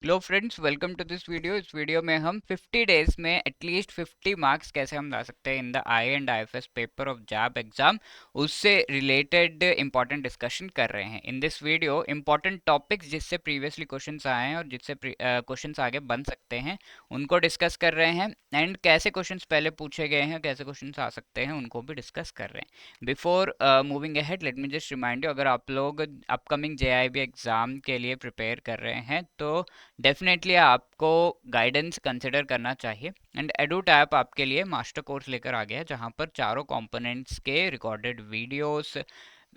Hello friends, welcome to this video. इस video में हम 50 डेज में एटलीस्ट 50 मार्क्स कैसे हम ला सकते हैं in the I and IFS paper of JAIIB exam, उससे रिलेटेड इंपॉर्टेंट डिस्कशन कर रहे हैं। In this video important topics जिससे प्रीवियसली क्वेश्चंस आए हैं और जिससे क्वेश्चंस आगे बन सकते हैं उनको डिस्कस कर रहे हैं, एंड कैसे क्वेश्चंस पहले पूछे गए हैं, कैसे क्वेश्चंस आ सकते हैं, उनको भी डिस्कस कर रहे हैं। Before moving ahead, let me just remind you, अगर आप लोग अपकमिंग जेआईबी एग्जाम के लिए प्रिपेयर कर रहे हैं तो डेफिनेटली आपको गाइडेंस कंसिडर करना चाहिए। एंड एडू टैप आपके लिए मास्टर कोर्स लेकर आ गया है, जहां पर चारों कंपोनेंट्स के recorded videos,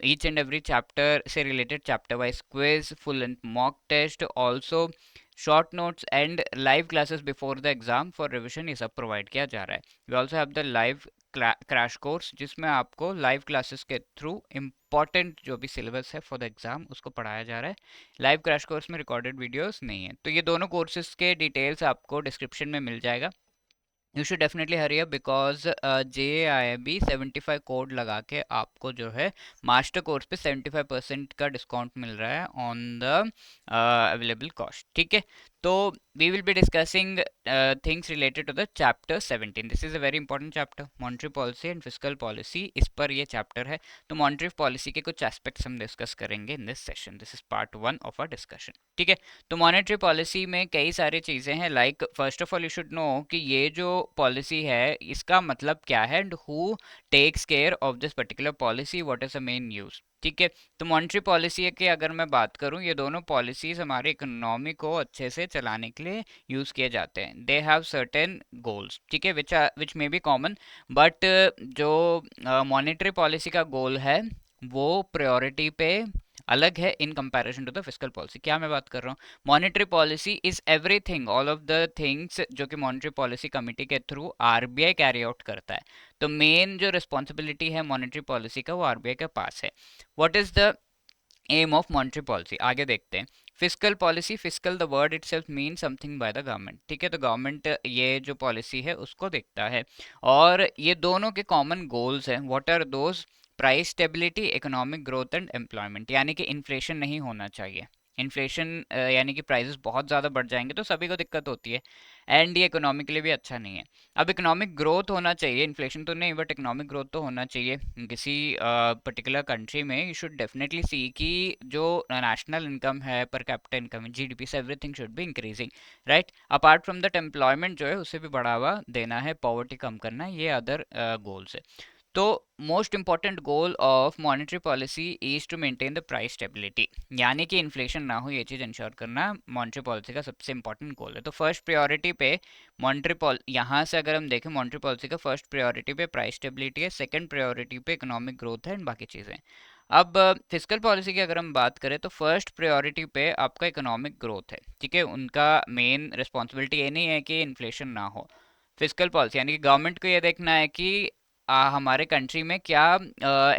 each and every chapter से related chapter wise quiz, full length mock test, also short notes and live classes before the exam for revision, ये सब प्रोवाइड किया जा रहा है। We also have the live crash course, जिसमें आपको live classes के थ्रू इम्पॉर्टेंट जो भी सिलेबस है फॉर द एग्जाम उसको पढ़ाया जा रहा है। लाइव क्रैश कोर्स में रिकॉर्डेड वीडियोस नहीं है। तो ये दोनों कोर्सेज के डिटेल्स आपको डिस्क्रिप्शन में मिल जाएगा। You should definitely hurry up, because JIIB 75 code लगा के आपको जो है मास्टर कोर्स पे 75% का डिस्काउंट मिल रहा है ऑन द अवेलेबल कॉस्ट। ठीक है, तो we will be discussing things related to the chapter 17। This is a very important chapter, monetary policy and fiscal policy, इस पर ये चैप्टर है। तो मॉनेटरी पॉलिसी के कुछ एस्पेक्ट्स हम डिस्कस करेंगे in this session. This is part 1 of our discussion. ठीक है, तो मॉनेटरी पॉलिसी में कई सारी चीज़ें हैं। Like first of all you should know कि ये जो पॉलिसी है इसका मतलब क्या है, and who takes care of this particular policy, what is the main use. ठीक है, तो मॉनेटरी पॉलिसी की अगर मैं बात करूं, ये दोनों पॉलिसीज हमारे इकोनॉमी को अच्छे से चलाने के लिए यूज किए जाते हैं। दे हैव सर्टेन गोल्स, ठीक है, which may be common, but जो मॉनेटरी पॉलिसी का गोल है वो प्रायोरिटी पे अलग है in comparison to the fiscal policy. क्या मैं बात कर रहा हूँ, monetary policy is everything, all of the things जो कि मॉनेटरी पॉलिसी कमिटी के थ्रू आरबीआई कैरी आउट करता है। तो मेन जो रिस्पॉन्सिबिलिटी है मॉनेटरी पॉलिसी का वो आरबीआई के पास है। What is the aim of monetary policy, आगे देखते हैं। Fiscal policy, fiscal the word itself mean something by the government. ठीक है, तो गवर्नमेंट ये जो पॉलिसी है उसको देखता है, और ये दोनों के कॉमन गोल्स हैं। What are those? Price stability, economic growth and employment, यानी कि इन्फ्लेशन नहीं होना चाहिए। इन्फ्लेशन यानी कि प्राइसेस बहुत ज़्यादा बढ़ जाएंगे तो सभी को दिक्कत होती है, एंड ये इकोनॉमी के लिए भी अच्छा नहीं है। अब इकोनॉमिक ग्रोथ होना चाहिए, इन्फ्लेशन तो नहीं बट इकोनॉमिक ग्रोथ तो होना चाहिए। किसी पर्टिकुलर कंट्री में यू शुड डेफिनेटली सी कि जो नेशनल इनकम है, पर कैपिटा इनकम, जीडीपी से everything should be increasing, right. Apart from that employment जो है उसे भी बढ़ावा देना है, पॉवर्टी कम करना है, ये अदर गोल्स है। तो most important goal of monetary policy is to maintain the price stability, यानी कि इन्फ्लेशन ना हो, ये चीज़ इंश्योर करना मॉनेटरी पॉलिसी का सबसे इंपॉर्टेंट गोल है। तो फर्स्ट प्रायोरिटी पे यहाँ से अगर हम देखें मॉनेटरी पॉलिसी का फर्स्ट प्रायोरिटी पे प्राइस स्टेबिलिटी है, सेकंड प्रायोरिटी पे इकोनॉमिक ग्रोथ है, एंड बाकी चीज़ें। अब फिस्कल पॉलिसी की अगर हम बात करें तो फर्स्ट प्रायोरिटी पे आपका इकोनॉमिक ग्रोथ है। ठीक है, उनका मेन रिस्पॉन्सिबिलिटी ये नहीं है कि इन्फ्लेशन ना हो। फिस्कल पॉलिसी यानी कि गवर्नमेंट को ये देखना है कि हमारे कंट्री में क्या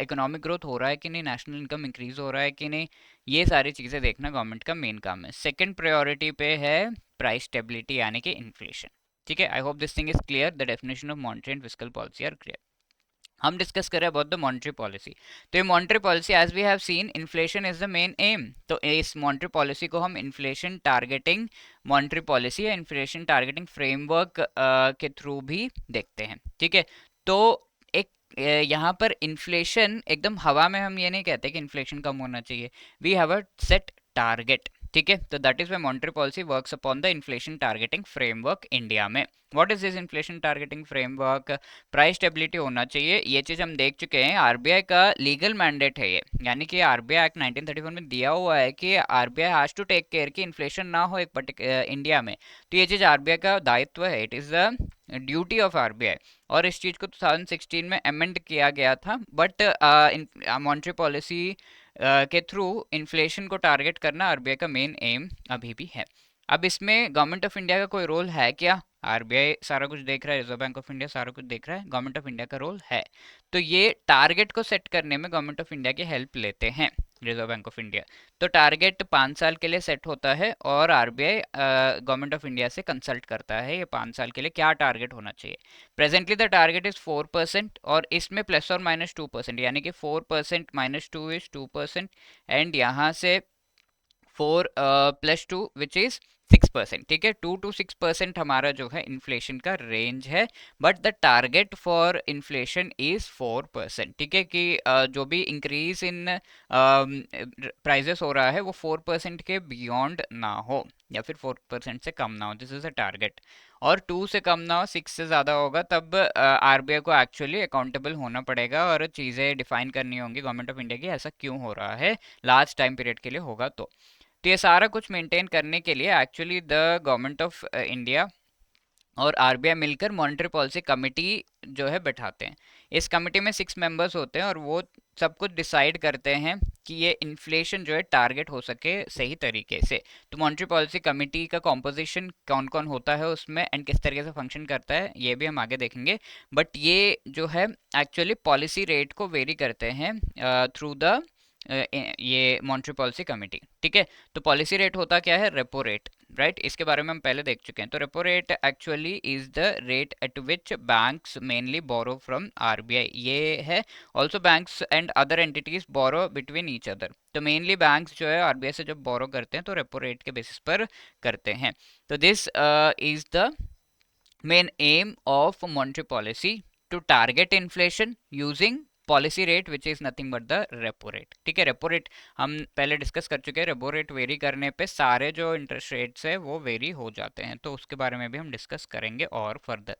इकोनॉमिक ग्रोथ हो रहा है कि नहीं, नेशनल इनकम इंक्रीज हो रहा है कि नहीं, ये सारी चीज़ें देखना गवर्नमेंट का मेन काम है। सेकंड प्रायोरिटी पे है प्राइस स्टेबिलिटी यानी कि इन्फ्लेशन। ठीक है, I hope this thing is clear, the definition of monetary and fiscal policy are clear. हम डिस्कस करें अबाउट द मॉनेटरी पॉलिसी। तो ये monetary policy, as we have seen, inflation is the main aim. तो इस monetary policy को हम inflation targeting monetary policy या inflation targeting framework के थ्रू भी देखते हैं। ठीक है, तो एक यहाँ पर इन्फ्लेशन एकदम हवा में, हम ये नहीं कहते कि इन्फ्लेशन कम होना चाहिए। We have a set target. ठीक है, तो that is why monetary policy works upon the inflation targeting framework India में। What is this inflation targeting framework? Price stability होना चाहिए, ये चीज़ हम देख चुके हैं। आरबीआई का लीगल मैंडेट है ये, यानी कि आरबीआई एक्ट 1934 में दिया हुआ है कि RBI has to take care कि इन्फ्लेशन ना हो एक इंडिया में। तो ये चीज़ आरबीआई का दायित्व है, it is the duty of RBI. और इस चीज़ को 2016 में अमेंड किया गया था, बट मॉनेटरी पॉलिसी के थ्रू इन्फ्लेशन को टारगेट करना आरबीआई का मेन एम अभी भी है। अब इसमें गवर्नमेंट ऑफ इंडिया का कोई रोल है क्या? आरबीआई सारा कुछ देख रहा है, रिजर्व बैंक ऑफ इंडिया सारा कुछ देख रहा है, गवर्नमेंट ऑफ इंडिया का रोल है। तो ये टारगेट को सेट करने में गवर्नमेंट ऑफ इंडिया की हेल्प लेते हैं, रिजर्व बैंक ऑफ इंडिया। तो टारगेट 5 साल के लिए सेट होता है, और आरबीआई गवर्नमेंट ऑफ इंडिया से कंसल्ट करता है ये 5 साल के लिए क्या टारगेट होना चाहिए। प्रेजेंटली द टारगेट इज 4%, और इसमें +or -2%, यानी कि 4% -2 इज 2%, एंड यहाँ से 4 + 2 विच इज 6%, ठीक है, 2 to 6% हमारा जो है इन्फ्लेशन का रेंज है, but the target for inflation is 4%, ठीक है, कि जो भी इंक्रीज इन प्राइजेस हो रहा है वो 4% के बियॉन्ड ना हो, या फिर 4% से कम ना हो, दिस इज अ टारगेट। और 2 से कम ना हो, 6 से ज़्यादा होगा, तब आरबीआई को एक्चुअली अकाउंटेबल होना पड़ेगा और चीज़ें डिफाइन करनी होंगी गवर्नमेंट ऑफ इंडिया की, ऐसा क्यों हो रहा है, लास्ट टाइम पीरियड के लिए होगा तो ये सारा कुछ मेंटेन करने के लिए actually the government of India और आरबीआई मिलकर मॉनेटरी पॉलिसी कमेटी जो है बैठाते हैं। इस कमेटी में 6 मेंबर्स होते हैं और वो सब कुछ डिसाइड करते हैं कि ये इन्फ्लेशन जो है टारगेट हो सके सही तरीके से। तो मॉनेटरी पॉलिसी कमेटी का कॉम्पोजिशन कौन कौन होता है उसमें एंड किस तरीके से फंक्शन करता है ये भी हम आगे देखेंगे, बट ये जो है एक्चुअली पॉलिसी रेट को वेरी करते हैं थ्रू द ये मॉनेटरी पॉलिसी कमेटी, ठीक है। तो पॉलिसी रेट होता क्या है, रेपो रेट, राइट, इसके बारे में हम पहले देख चुके हैं। तो repo rate actually is the rate at which banks mainly borrow from RBI, ये है। Also banks and other entities borrow between each other, तो मेनली बैंक्स जो है आरबीआई से जब बोरो करते हैं तो रेपो रेट के बेसिस पर करते हैं। तो this is the main aim of monetary policy to target inflation using policy rate which is nothing but the repo rate, ठीक है। रेपो रेट हम पहले डिस्कस कर चुके हैं, रेपो रेट वेरी करने पे सारे जो इंटरेस्ट रेट्स है वो वेरी हो जाते हैं, तो उसके बारे में भी हम डिस्कस करेंगे और फर्दर।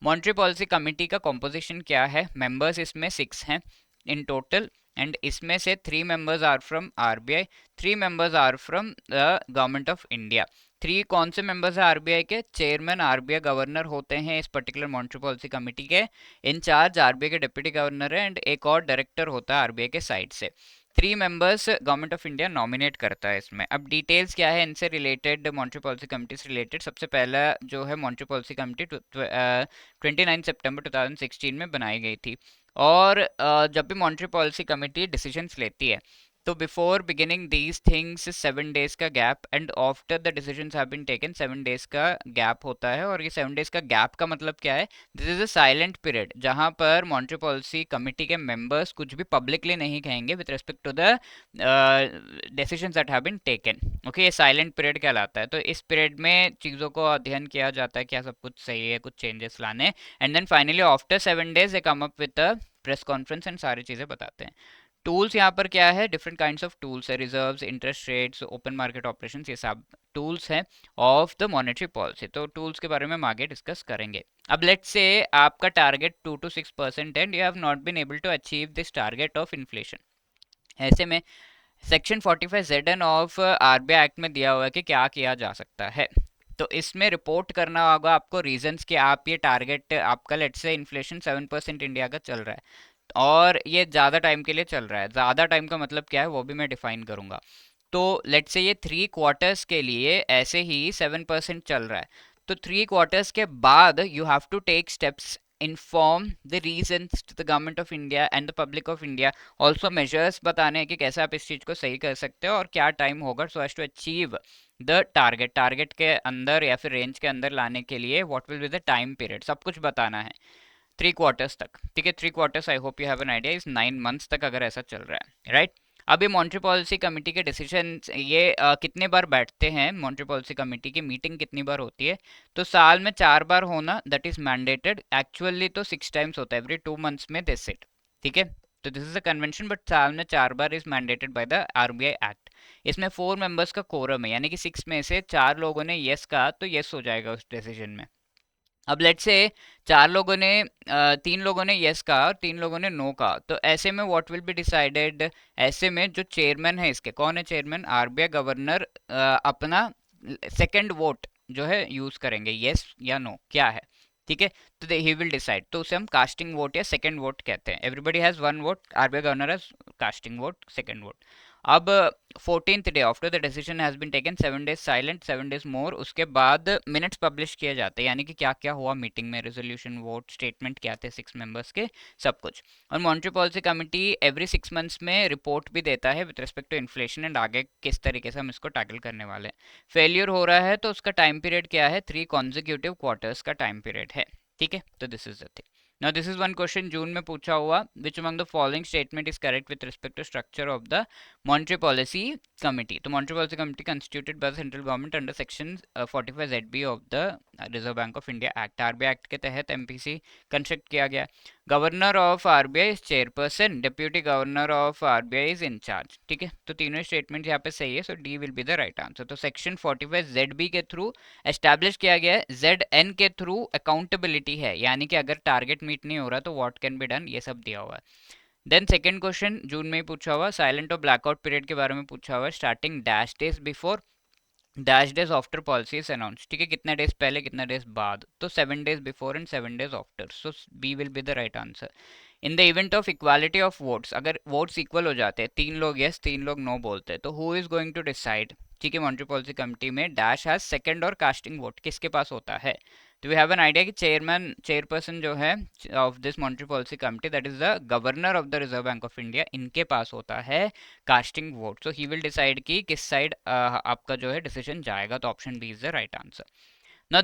मॉनेटरी पॉलिसी कमेटी का कॉम्पोजिशन क्या है, मेंबर्स इसमें 6 हैं इन टोटल, एंड इसमें से 3 members are from RBI, 3 members are from the government of India. 3 कौन से मेंबर्स है आरबीआई के, चेयरमैन आरबीआई गवर्नर होते हैं इस पर्टिकुलर मॉनेटरी पॉलिसी कमेटी के, इंचार्ज आरबीआई के डिप्टी गवर्नर है, एंड एक और डायरेक्टर होता है आरबीआई के साइड से। 3 members government of India nominate करता है इसमें। अब डिटेल्स क्या है इनसे रिलेटेड, मॉनेटरी पॉलिसी कमेटी से रिलेटेड, सबसे पहला जो है मॉनेटरी पॉलिसी कमेटी 29 सितंबर 2016 में बनाई गई थी। और जब भी मॉनेटरी पॉलिसी कमेटी डिसीजंस लेती है तो before beginning these things 7 days का gap, and after the decisions have been taken 7 days का गैप होता है। और ये 7 डेज का गैप का मतलब क्या है, this is a silent period जहां पर मॉनेटरी पॉलिसी कमेटी के मेंबर्स कुछ भी पब्लिकली नहीं कहेंगे with respect to the decisions that have been taken, okay. ये साइलेंट पीरियड कहलाता है। तो इस पीरियड में चीज़ों को अध्ययन किया जाता है, क्या सब कुछ सही है, कुछ चेंजेस लाने, and then finally after 7 days they come up with a press conference and सारी चीज़ें बताते हैं। टूल्स यहाँ पर क्या है, डिफरेंट काइंड्स ऑफ टूल्स है, reserves, interest rates, open market operations, ये सब टूल्स हैं ऑफ द मॉनेटरी पॉलिसी। तो टूल्स के बारे में हम आगे डिस्कस करेंगे। अब लेट्स से आपका target 2 to 6% and you have not been able to achieve this target of inflation. ऐसे में section 45ZN of RBI act में दिया हुआ है कि क्या किया जा सकता है। तो इसमें रिपोर्ट करना होगा आपको रीजंस कि आप ये टारगेट, आपका लेट्स से इन्फ्लेशन 7% इंडिया का चल रहा है और ये ज़्यादा टाइम के लिए चल रहा है। ज़्यादा टाइम का मतलब क्या है वो भी मैं डिफाइन करूंगा। तो लेट्स से ये 3 क्वार्टर्स के लिए ऐसे ही 7% चल रहा है, तो 3 क्वार्टर्स के बाद you have to take steps, inform the reasons to the government of India and the public of India, also measures बताने हैं कि कैसे आप इस चीज़ को सही कर सकते हो और क्या टाइम होगा so as to achieve the target, target के अंदर या फिर रेंज के अंदर लाने के लिए what will be the time period, सब कुछ बताना है 3 क्वार्टर्स तक, ठीक है। 3 quarters I hope you have an idea, इस 9 मंथ्स तक अगर ऐसा चल रहा है, राइट। अब ये मॉनेटरी पॉलिसी कमेटी के डिसीजन ये कितने बार बैठते हैं, मॉनेटरी पॉलिसी कमेटी की मीटिंग कितनी बार होती है, तो साल में 4 बार होना दैट इज मैंडेटेड, एक्चुअली तो 6 टाइम्स होता है, एवरी 2 मंथ्स में दिस इट, ठीक है। तो this is a convention, but साल में 4 bar is mandated by the RBI act. इसमें 4 मेंबर्स का कोरम है, यानी कि 6 में से 4 लोगों ने यस कहा तो यस हो जाएगा उस डिसीजन में। अब लेट से 4 लोगों ने 3 लोगों ने यस कहा और 3 लोगों ने नो कहा, तो ऐसे में व्हाट विल बी डिसाइडेड, ऐसे में जो चेयरमैन है, इसके कौन है चेयरमैन, आरबीआई गवर्नर अपना सेकंड वोट जो है यूज करेंगे, यस या नो क्या है, ठीक है। तो ही विल डिसाइड, तो उसे हम कास्टिंग वोट या सेकंड वोट कहते हैं। Everybody has 1 vote, RBI governor has casting vote, second vote. अब 14th day after the decision has been taken, 7 days silent, 7 days more, उसके बाद मिनट्स पब्लिश किए जाते हैं, यानी कि क्या क्या हुआ मीटिंग में, रेजोल्यूशन, वोट, स्टेटमेंट क्या थे 6 मेंबर्स के, सब कुछ। और monetary policy committee every 6 months में रिपोर्ट भी देता है with respect to inflation and आगे किस तरीके से हम इसको टैकल करने वाले हैं। फेलियर हो रहा है तो उसका टाइम पीरियड क्या है, 3 consecutive क्वार्टर्स का टाइम पीरियड है, ठीक है। तो this is the thing. Now this is one question जून में पूछा हुआ, which among the following statement is correct with respect to structure of the Monetary Policy Committee? तो Monetary Policy Committee constituted by the central government under section 45 ZB of the Reserve Bank of India Act. RBI Act के तहत MPC construct किया गया. Governor of RBI is chairperson, deputy governor of RBI is incharge. ठीक है, तो तीनों statement यहाँ पे सही है, so D will be the right answer. तो सेक्शन 45 ZB के थ्रू एस्टैब्लिश किया गया है. ZN के थ्रू अकाउंटेबिलिटी है, यानी कि अगर टारगेट मीट नहीं हो रहा तो व्हाट कैन बी डन, ये सब दिया हुआ है. देन सेकंड क्वेश्चन जून में ही पूछा हुआ, साइलेंट और ब्लैकआउट पीरियड के बारे में पूछा हुआ. Starting dash days before dash days after policy is announce. ठीक है, कितने डेज पहले कितने डेज बाद, तो 7 days before and 7 days after. So B will be the right answer. In the event of equality of votes, अगर votes equal हो जाते हैं, 3 लोग यस 3 लोग नो बोलते हैं, तो who is going to decide. ठीक है, मॉनेटरी पॉलिसी कमिटी में डैश हैज सेकंड और कास्टिंग वोट किसके पास होता है. तो वी हैव एन आइडिया कि चेयरपर्सन जो है of this monetary policy committee, that is the governor of the reserve bank of India, इनके पास होता है casting vote. So he will decide कि किस साइड आपका जो है डिसीजन जाएगा. तो option B is the right answer. Now,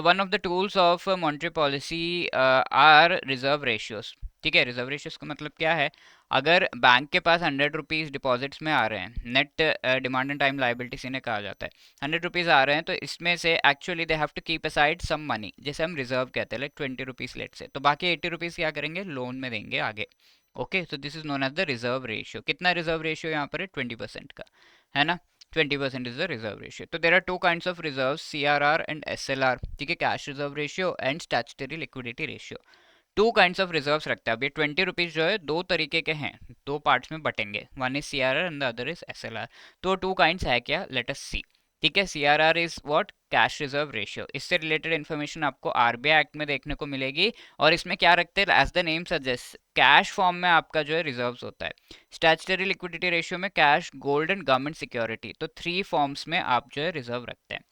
one of the tools of monetary policy are reserve ratios. ठीक है, रिजर्व रेशियोज का मतलब क्या है. अगर बैंक के पास 100 रुपीज़ डिपॉजिट्स में आ रहे हैं, net demand and time liability से कहा जाता है, 100 रुपीज़ आ रहे हैं, तो इसमें से actually they have to keep aside some money, जैसे हम रिजर्व कहते हैं, लाइक 20 रुपीज़ लेट से, तो बाकी 80 रुपीज़ क्या करेंगे, लोन में देंगे आगे. Okay, so this is known as the reserve ratio. कितना रिजर्व रेशियो यहाँ पर है, 20% का है ना. 20% is the reserve ratio. So there are two kinds of reserves, CRR and SLR. ठीक है, cash reserve ratio and statutory liquidity ratio. Two kinds of reserves रखता है. अब ये 20 रुपीज़ जो है दो तरीके के हैं, दो पार्ट्स में बटेंगे. One is CRR and the other is SLR. तो टू काइंड्स है क्या, लेट अस सी. ठीक है, CRR is what, cash reserve ratio. इससे रिलेटेड इन्फॉर्मेशन आपको RBI एक्ट में देखने को मिलेगी. और इसमें क्या रखते हैं, as the name suggest, cash form में आपका जो है रिजर्व्स होता है. स्टैट्यूटरी लिक्विडिटी रेशियो में cash, gold and government security, तो 3 फॉर्म्स में आप जो है रिजर्व रखते हैं.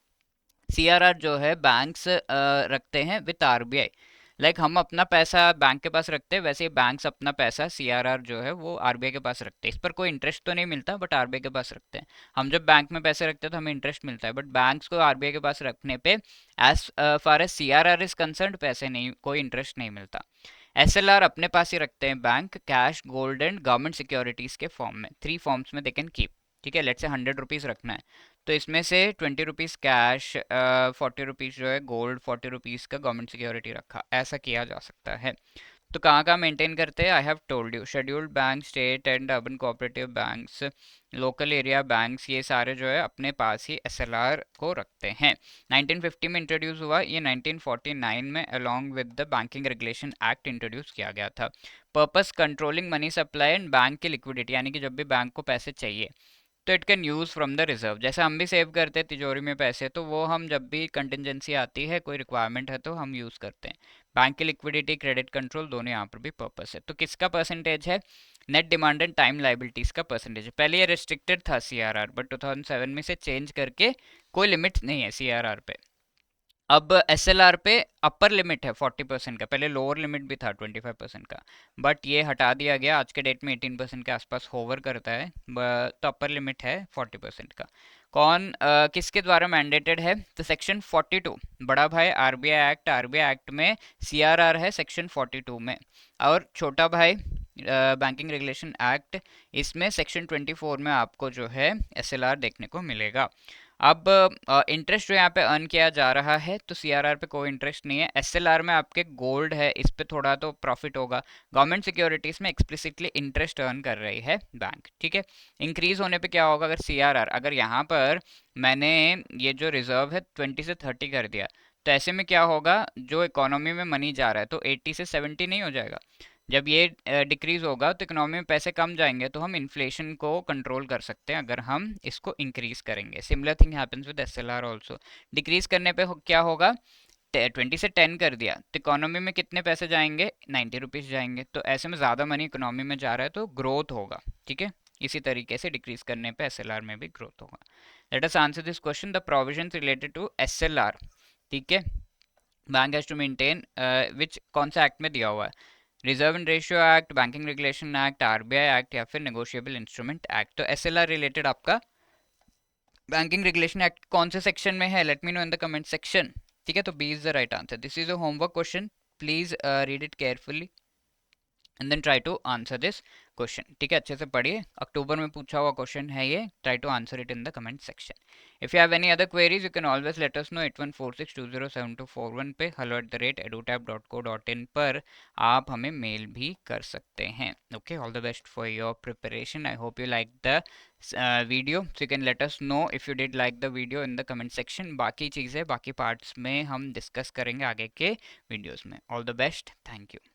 CRR जो है बैंक्स रखते हैं विद RBI. लाइक हम अपना पैसा बैंक के पास रखते हैं, वैसे ही बैंक्स अपना पैसा CRR जो है वो RBI के पास रखते हैं. इस पर कोई इंटरेस्ट तो नहीं मिलता, बट RBI के पास रखते हैं. हम जब बैंक में पैसे रखते हैं तो हमें इंटरेस्ट मिलता है, बट बैंक्स को RBI के पास रखने पे as far as CRR is concerned पैसे नहीं, कोई इंटरेस्ट नहीं मिलता. SLR अपने पास ही रखते हैं bank, cash, gold and government securities के फॉर्म में. 3 फॉर्म्स में दे कैन कीप. ठीक है, लेट्स से 100 रुपीज़ रखना है, तो इसमें से 20 रुपीज़ कैश, 40 रुपीज़ जो है गोल्ड, 40 रुपीज़ का गवर्नमेंट सिक्योरिटी रखा, ऐसा किया जा सकता है. तो कहाँ कहाँ मेंटेन करते हैं, I have told you, scheduled bank, state and urban cooperative banks, local area banks, ये सारे जो है अपने पास ही SLR को रखते हैं. 1950 में इंट्रोड्यूस हुआ, ये 1949 में along with the banking regulation act introduce किया गया था. Purpose controlling money supply and bank की लिक्विडिटी, यानी कि जब भी बैंक को पैसे चाहिए तो it can use from the reserve. जैसे हम भी सेव करते हैं तिजोरी में पैसे, तो वो हम जब भी कंटिजेंसी आती है, कोई रिक्वायरमेंट है, तो हम यूज़ करते हैं. बैंक की लिक्विडिटी, क्रेडिट कंट्रोल, दोनों यहाँ पर भी पर्पस है. तो किसका परसेंटेज है, net demand and time liabilities का परसेंटेज है. पहले ये रिस्ट्रिक्टेड था CRR, बट 2007 में से चेंज करके कोई लिमिट नहीं है CRR पे. अब SLR पे अपर लिमिट है 40% का, पहले लोअर लिमिट भी था 25% का, बट ये हटा दिया गया. आज के डेट में 18% के आसपास होवर करता है, तो अपर लिमिट है 40% का. कौन किसके द्वारा मैंडेटेड है, तो सेक्शन 42, बड़ा भाई RBI एक्ट में CRR है सेक्शन 42 में, और छोटा भाई बैंकिंग रेगुलेशन एक्ट, इसमें सेक्शन 24 में आपको जो है SLR देखने को मिलेगा. अब इंटरेस्ट जो यहाँ पे अर्न किया जा रहा है, तो CRR पे कोई इंटरेस्ट नहीं है. SLR में आपके गोल्ड है, इस पे थोड़ा तो प्रॉफिट होगा. गवर्नमेंट सिक्योरिटीज में एक्सप्लिसिटली इंटरेस्ट अर्न कर रही है बैंक. ठीक है, इंक्रीज होने पे क्या होगा, अगर CRR, अगर यहाँ पर मैंने ये जो रिजर्व है 20 से 30 कर दिया, तो ऐसे में क्या होगा, जो इकोनॉमी में मनी जा रहा है तो 80 से 70 नहीं हो जाएगा. जब ये डिक्रीज होगा तो इकोनॉमी में पैसे कम जाएंगे, तो हम इन्फ्लेशन को कंट्रोल कर सकते हैं अगर हम इसको इंक्रीज करेंगे. Similar thing happens with SLR also. Decrease करने पे क्या होगा, 20 से 10 कर दिया, तो इकोनॉमी में कितने पैसे जाएंगे, 90 रुपीज़ जाएंगे. तो ऐसे में ज़्यादा मनी इकोनॉमी में जा रहा है, तो ग्रोथ होगा. ठीक है, इसी तरीके से डिक्रीज करने पे SLR में भी ग्रोथ होगा. Let us answer this question. The provisions related to SLR, ठीक है, bank has to maintain, which कौन सा एक्ट में दिया हुआ है, reserve and ratio act, banking regulation act, RBI act, या फिर नेगोशिएबल इंस्ट्रूमेंट एक्ट. तो SLR रिलेटेड आपका बैंकिंग रेगुलेशन एक्ट कौन से सेक्शन में है, let me know in the comment section. ठीक है, तो B is the right answer. This is a homework question, please read it carefully and then try to answer this question. ठीक है, अच्छे से पढ़िए, अक्टूबर में पूछा हुआ क्वेश्चन है ये. Try to answer it in the comment section. If you have any other queries, you can always let us know. 8146207241 पे hello@edutab.co.in पर आप हमें मेल भी कर सकते हैं. Okay, all the best for your preparation. I hope you like the video. So you can let us know if you did like the video in the comment section. बाकी चीज़ें बाकी पार्ट्स में हम discuss करेंगे आगे के videos में. All the best. Thank you.